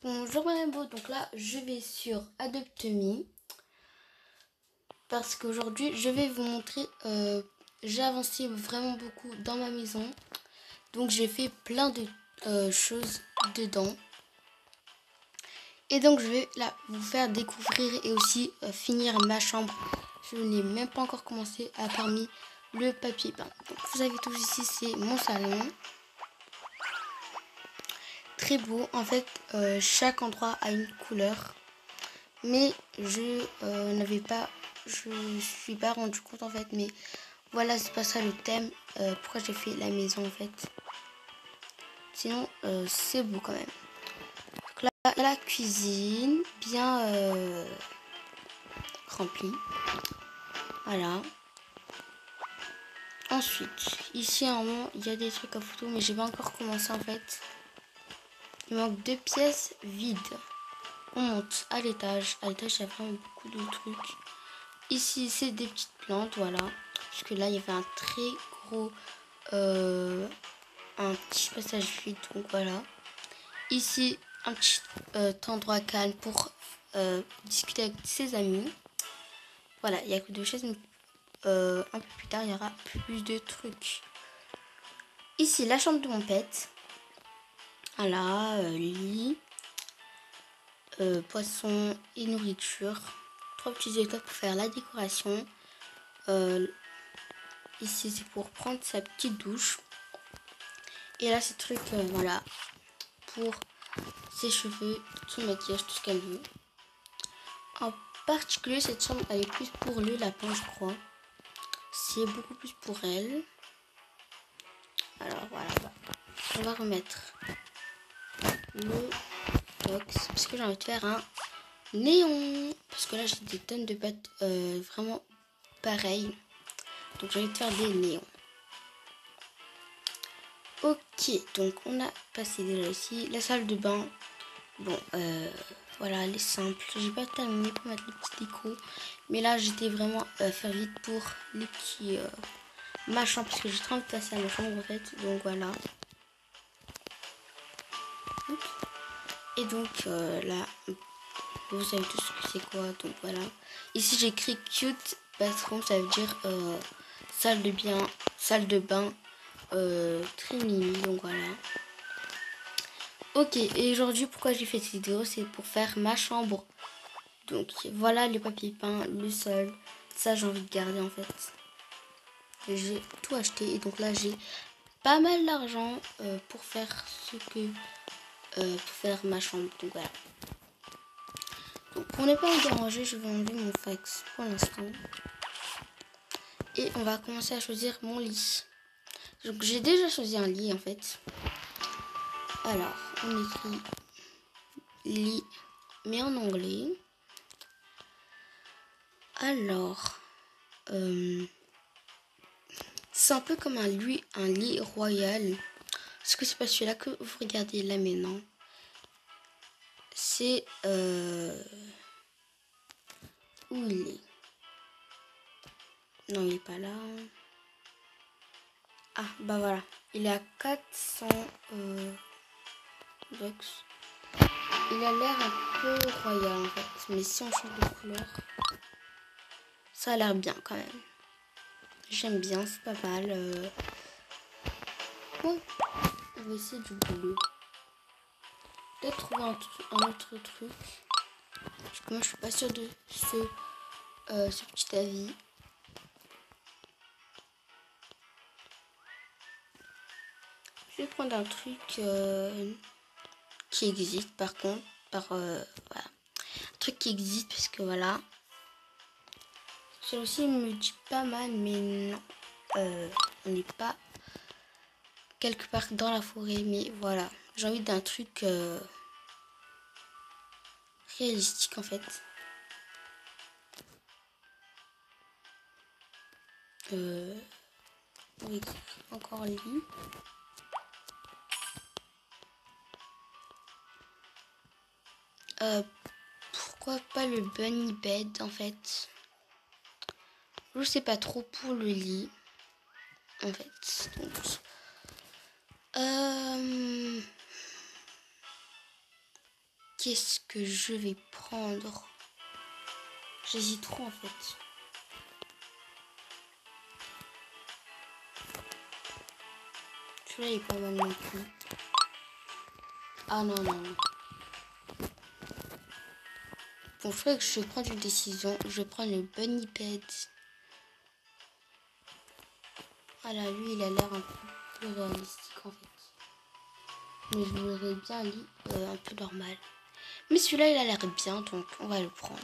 Bonjour Madame Beau, donc là je vais sur Adopt Me parce qu'aujourd'hui je vais vous montrer, j'ai avancé vraiment beaucoup dans ma maison, donc j'ai fait plein de choses dedans et donc je vais là vous faire découvrir et aussi finir ma chambre. Je n'ai même pas encore commencé à parmi le papier peint. Donc vous avez tout ici, c'est mon salon. Très beau, en fait chaque endroit a une couleur. Mais je suis pas rendu compte en fait, mais voilà, c'est pas ça le thème, pourquoi j'ai fait la maison en fait. Sinon c'est beau quand même. Donc là la cuisine bien remplie, voilà. Ensuite ici en haut il y a des trucs à photo, mais j'ai pas encore commencé en fait. Il manque 2 pièces vides. On monte à l'étage il y a vraiment beaucoup de trucs. Ici c'est des petites plantes, voilà, parce que là il y avait un très gros un petit passage vide, donc voilà. Ici un petit endroit calme pour discuter avec ses amis. Voilà, il n'y a que 2 chaises, mais un peu plus tard il y aura plus de trucs. Ici la chambre de mon pet, voilà, lit, poisson et nourriture. 3 petits étoiles pour faire la décoration. Ici c'est pour prendre sa petite douche. Et là, ces trucs, voilà, pour ses cheveux, son maquillage, tout ce qu'elle veut. En particulier, cette chambre, elle est plus pour le lapin, je crois. C'est beaucoup plus pour elle. Alors, voilà, on va remettre le box. Parce que j'ai envie de faire un néon. Parce que là, j'ai des tonnes de pâtes vraiment pareilles. Donc, j'ai envie de faire des néons. Ok, donc on a passé déjà ici la salle de bain. Bon, voilà, elle est simple. J'ai pas terminé pour mettre les petits décos, mais là j'étais vraiment faire vite pour les petits machins, parce que j'ai trop envie de passer à ma chambre en fait. Donc voilà. Et donc là, vous savez tous ce que c'est quoi. Donc voilà. Ici j'ai écrit cute bathroom, ça veut dire salle de bain très mimi. Donc voilà. Ok, et aujourd'hui pourquoi j'ai fait cette vidéo, c'est pour faire ma chambre. Donc voilà le papier peint, le sol, ça j'ai envie de garder en fait. J'ai tout acheté et donc là j'ai pas mal d'argent pour faire pour faire ma chambre. Donc voilà. Donc pour ne pas me déranger, je vais enlever mon fax pour l'instant. Et on va commencer à choisir mon lit. Donc j'ai déjà choisi un lit en fait. Alors on écrit lit mais en anglais. Alors c'est un peu comme un lit royal. Est-ce que c'est pas celui-là que vous regardez là maintenant? C'est où il est? Non, il est pas là. Ah, bah voilà. Il est à 400 bucks. Il a l'air un peu royal en fait. Mais si on change de couleur, ça a l'air bien quand même. J'aime bien, c'est pas mal. Bon, on va essayer du bleu. Peut-être trouver un autre truc. Parce que moi, je suis pas sûre de ce petit avis. Je vais prendre un truc qui existe par contre. Voilà. Un truc qui existe parce que voilà. Celui-ci me dit pas mal, mais non. On n'est pas quelque part dans la forêt, mais voilà. J'ai envie d'un truc réalistique en fait. Oui, encore lit. Pourquoi pas le bunny bed en fait? Je sais pas trop pour le lit en fait. Donc, qu'est-ce que je vais prendre? J'hésite trop en fait. Celui-là il est pas mal non plus. Ah non, non, non. Bon, je crois que je vais prendre une décision. Je vais prendre le Bunny Pad. Voilà, lui il a l'air un peu plus réalistique en fait. Mais je voudrais bien lui un peu normal. Mais celui-là il a l'air bien, donc on va le prendre.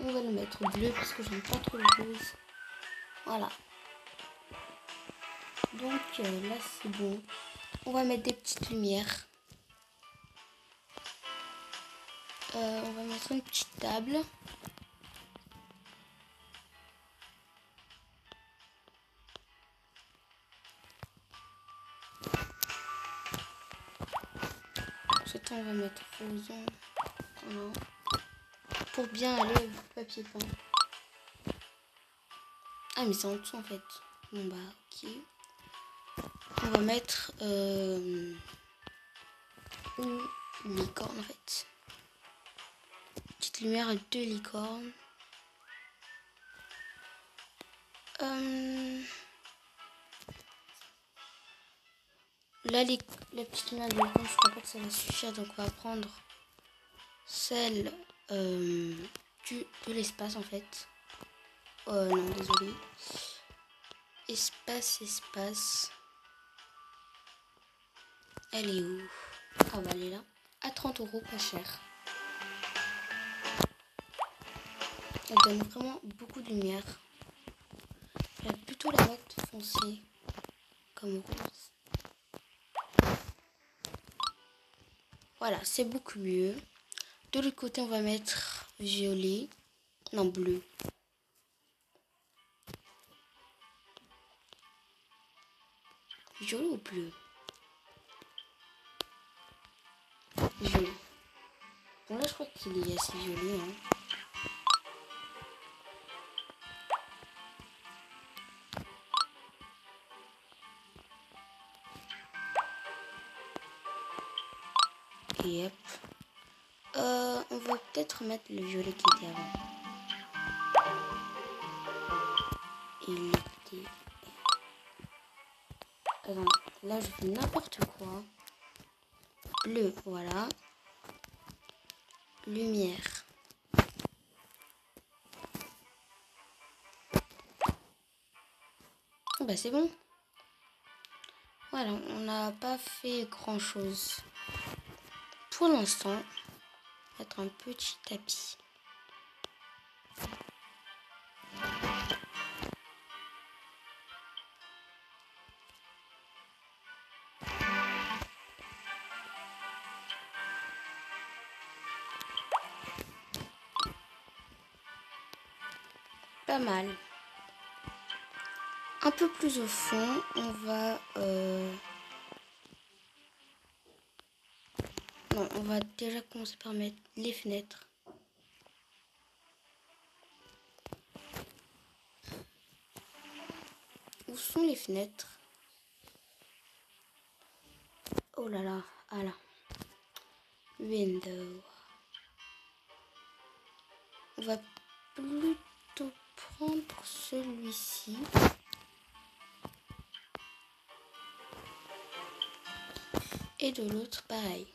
On va le mettre bleu parce que j'aime pas trop le rose. Voilà. Donc là c'est bon. On va mettre des petites lumières. On va mettre une petite table. Ce temps on va mettre rose. Voilà. Pour bien aller au papier peint. Ah mais c'est en dessous en fait. Bon bah ok. On va mettre une licorne en fait. Petite lumière de licorne. Là la petite lumière de licorne, je crois pas que ça va suffire, donc on va prendre celle de l'espace en fait. Non désolé. Espace. Elle est où? Ah bah elle est là. À 30 €, pas cher. Elle donne vraiment beaucoup de lumière. Je vais plutôt la mettre foncée comme rose. Voilà, c'est beaucoup mieux. De l'autre côté, on va mettre violet. Non, bleu. Violet ou bleu? Violet. Bon, là, je crois qu'il est assez violet. Hein. Et hop. On va peut-être mettre le violet qui était avant. Il était... Attends, là, je fais n'importe quoi. Bleu, voilà. Lumière. Bah, c'est bon. Voilà, on n'a pas fait grand-chose. Pour l'instant, mettre un petit tapis. Pas mal. Un peu plus au fond, on va... Non, on va déjà commencer par mettre les fenêtres. Où sont les fenêtres? Oh là là, ah là. Window. On va plutôt prendre celui-ci. Et de l'autre, pareil.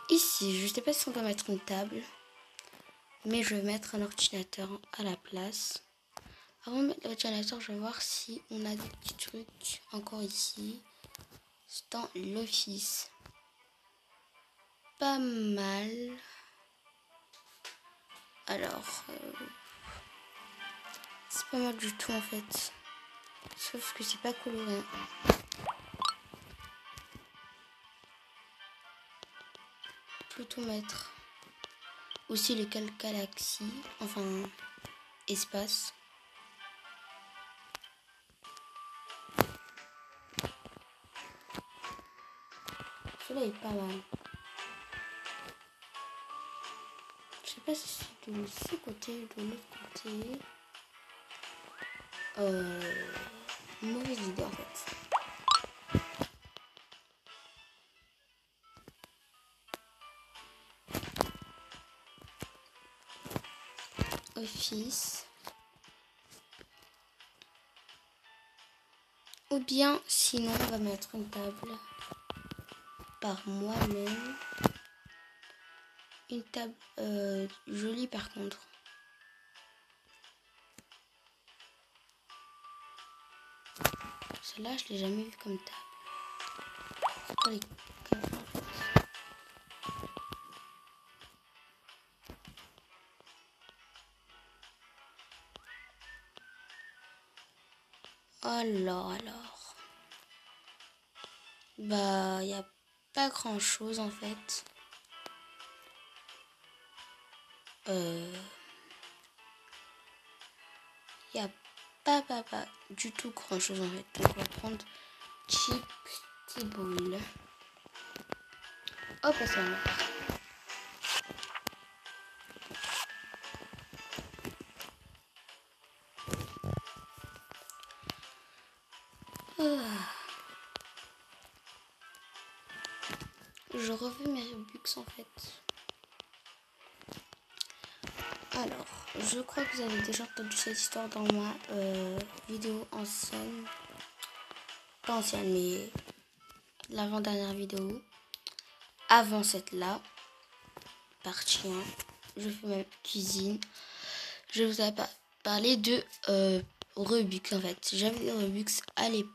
Ici, je ne sais pas si on va mettre une table. Mais je vais mettre un ordinateur à la place. Avant de mettre l'ordinateur, je vais voir si on a des petits trucs encore ici. C'est dans l'office. Pas mal. Alors, c'est pas mal du tout en fait. Sauf que c'est pas coloré. Plutôt mettre aussi le galaxie, enfin espace. Celui-là est pas mal. pas si c'est de ce côté ou de l'autre côté. Mauvaise idée en fait. Office. Ou bien sinon on va mettre une table par moi-même. Une table jolie par contre. Celle-là je l'ai jamais vue comme table. C'est quoi les cafés en fait? Alors. Bah, il n'y a pas grand chose en fait. Il n'y a pas du tout grand chose en fait. Donc on va prendre Cheap Table. Hop, ça va. Je refais mes Robux en fait. Alors, je crois que vous avez déjà entendu cette histoire dans ma vidéo ancienne. Pas ancienne, mais l'avant-dernière vidéo. Avant cette là, partie 1, je fais ma cuisine. Je vous ai parlé de Robux en fait. J'avais des Robux à l'époque.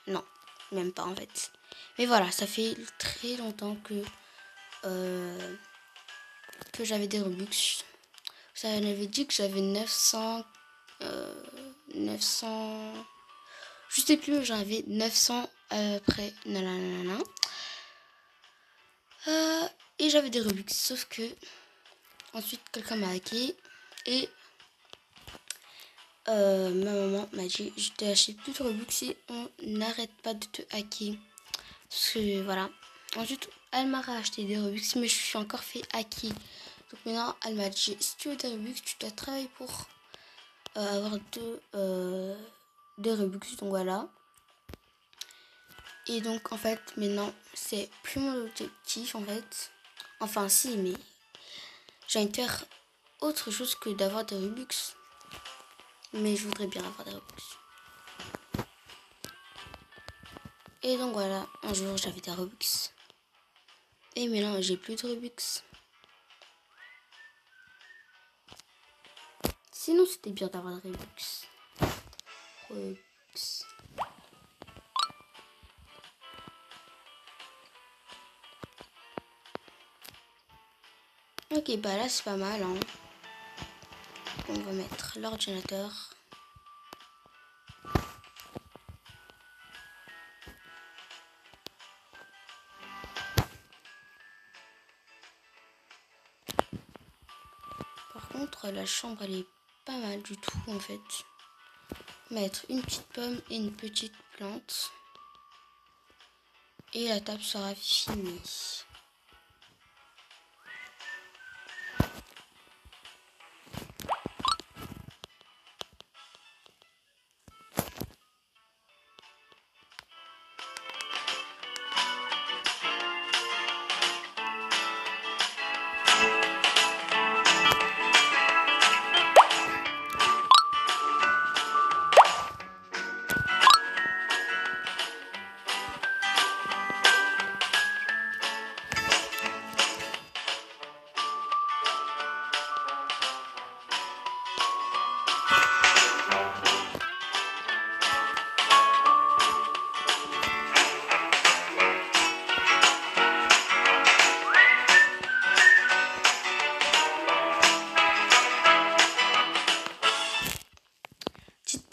Non, même pas en fait. Mais voilà, ça fait très longtemps que j'avais des Robux. Ça m'avait dit que j'avais 900. Je sais plus, j'avais 900 après. Nanana. Et j'avais des Robux. Sauf que ensuite quelqu'un m'a hacké. Et ma maman m'a dit je t'ai acheté plus de Robux et on n'arrête pas de te hacker. Parce que voilà. Ensuite elle m'a racheté des Robux mais je suis encore fait hacker. Donc maintenant elle m'a dit si tu veux des Robux tu dois travailler pour avoir des Robux. Donc voilà. Et donc en fait maintenant c'est plus mon objectif en fait. Enfin si, mais j'ai envie de faire autre chose que d'avoir des Robux. Mais je voudrais bien avoir des Robux. Et donc voilà, un jour j'avais des Robux. Et maintenant j'ai plus de Robux. Sinon c'était bien d'avoir des Robux. Ok, bah là c'est pas mal hein. On va mettre l'ordinateur. Par contre la chambre elle est pas mal du tout en fait. Mettre une petite pomme et une petite plante. Et la table sera finie.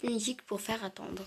Musique pour faire attendre.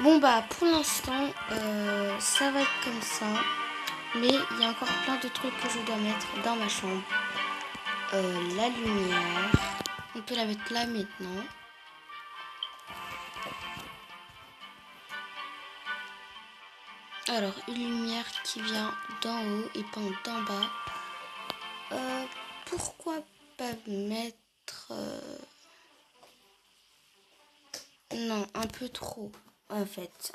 Bon bah pour l'instant ça va être comme ça. Mais il y a encore plein de trucs que je dois mettre dans ma chambre. La lumière. On peut la mettre là maintenant. Alors une lumière qui vient d'en haut et pas d'en bas. Pourquoi pas mettre... Non, un peu trop. En fait,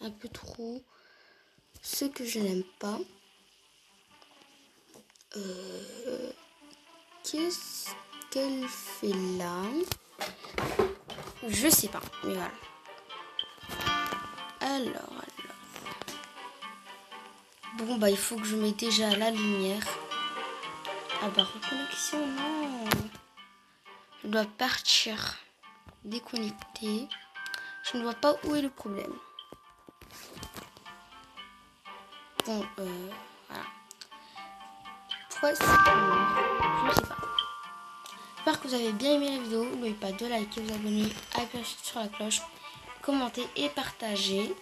un peu trop. Ce que je n'aime pas. Qu'est-ce qu'elle fait là? Je sais pas, mais voilà. Alors. Bon, bah, il faut que je mette déjà la lumière. Ah bah, reconnexion, non. Je dois partir. Déconnecter. Je ne vois pas où est le problème. Bon, voilà. Pourquoi c'est je ne sais pas. J'espère que vous avez bien aimé la vidéo. N'oubliez pas de liker, vous abonner, appuyer sur la cloche, commenter et partager.